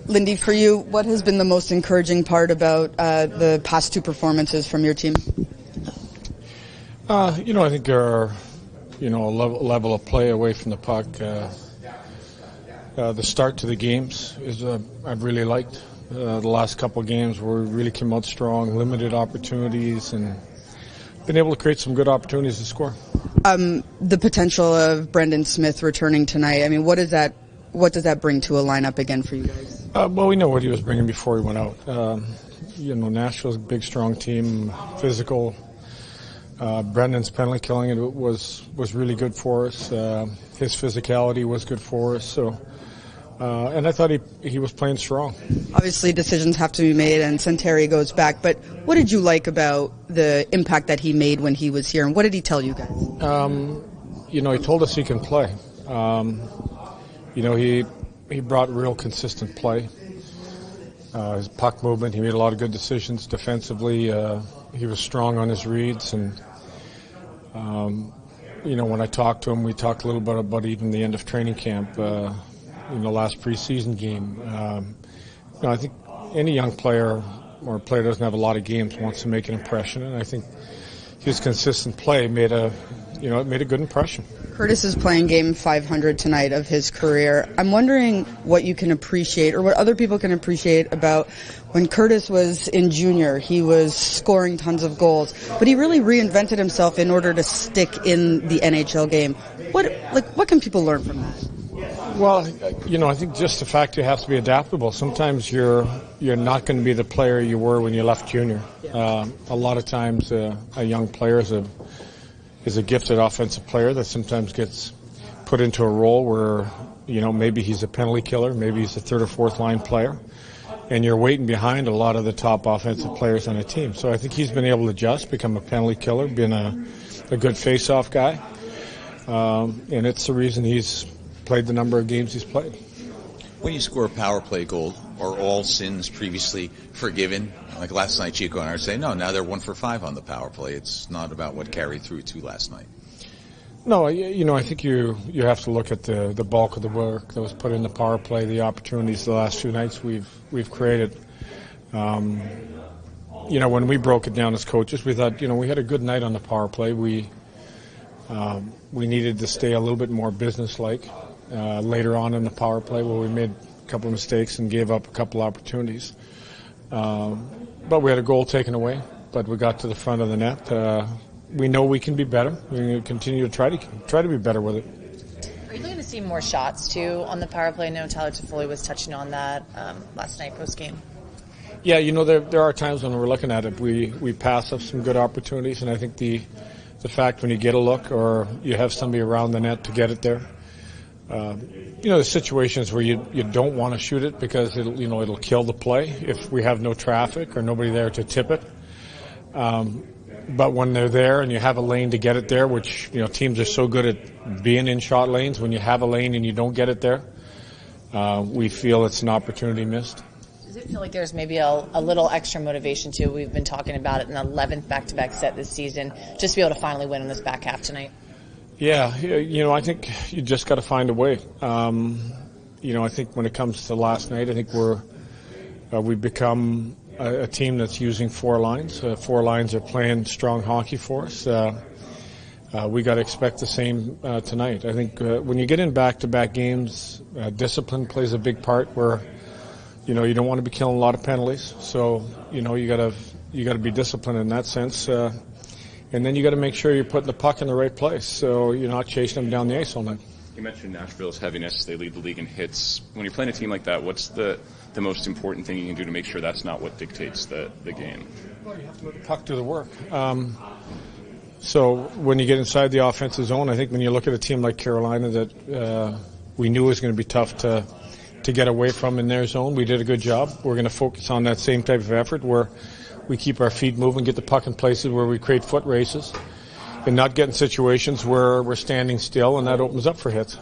Lindy, for you, what has been the most encouraging part about the past two performances from your team? I think our, a level of play away from the puck. The start to the games is I've really liked. The last couple of games where we really came out strong, limited opportunities, and been able to create some good opportunities to score. The potential of Brendan Smith returning tonight, I mean, what does that bring to a lineup again for you guys? Well, we know what he was bringing before he went out. Nashville's a big, strong team, physical. Brendan's penalty killing was really good for us. His physicality was good for us. So, and I thought he was playing strong. Obviously, decisions have to be made, and Santeri goes back. But what did you like about the impact that he made when he was here, and what did he tell you guys? He told us he can play. He brought real consistent play. His puck movement, he made a lot of good decisions defensively. He was strong on his reads, and when I talked to him, we talked a little bit about even the end of training camp. Last preseason game. I think any young player or a player doesn't have a lot of games wants to make an impression, and I think his consistent play made a good impression. Curtis is playing game 500 tonight of his career. I'm wondering what you can appreciate or what other people can appreciate about when Curtis was in junior. He was scoring tons of goals, but he really reinvented himself in order to stick in the NHL game. What can people learn from that? Well, I think just the fact you have to be adaptable. Sometimes you're not going to be the player you were when you left junior. A lot of times a young player is a gifted offensive player that sometimes gets put into a role where, maybe he's a penalty killer, maybe he's a third or fourth line player, and you're waiting behind a lot of the top offensive players on a team. So I think he's been able to adjust, become a penalty killer, been a good face-off guy, and it's the reason he's played the number of games he's played. When you score a power play goal, are all sins previously forgiven? Like last night, Chico and I were saying, no, now they're 1 for 5 on the power play. It's not about what carried through to last night. No, I think you have to look at the bulk of the work that was put in the power play, the opportunities the last few nights we've created. When we broke it down as coaches, we thought, we had a good night on the power play. We needed to stay a little bit more businesslike later on in the power play, where we made a couple of mistakes and gave up a couple opportunities. But we had a goal taken away, but we got to the front of the net. We know we can be better. We're going to continue to try to be better with it. Are you looking to see more shots, too, on the power play? I know Tyler Toffoli was touching on that last night post-game. Yeah, there are times when we're looking at it. We pass up some good opportunities, and I think the fact when you get a look or you have somebody around the net to get it there, the situations where you don't want to shoot it because it'll kill the play if we have no traffic or nobody there to tip it. But when they're there and you have a lane to get it there, which teams are so good at being in shot lanes, when you have a lane and you don't get it there, we feel it's an opportunity missed. Does it feel like there's maybe a little extra motivation too? We've been talking about it in the 11th back-to-back set this season, just to be able to finally win in this back half tonight. Yeah, I think you just got to find a way. I think when it comes to last night, I think we've become a team that's using 4 lines. 4 lines are playing strong hockey for us. We got to expect the same tonight. I think when you get in back-to-back games, discipline plays a big part. Where you don't want to be killing a lot of penalties, so you got to be disciplined in that sense. And then you got to make sure you're putting the puck in the right place, so you're not chasing them down the ice all night. You mentioned Nashville's heaviness. They lead the league in hits. When you're playing a team like that, what's the most important thing you can do to make sure that's not what dictates the game? Well, you have to let the puck do the work. So when you get inside the offensive zone, I think when you look at a team like Carolina that we knew was going to be tough to get away from in their zone, we did a good job. We're going to focus on that same type of effort where we keep our feet moving, get the puck in places where we create foot races, and not get in situations where we're standing still, and that opens up for hits.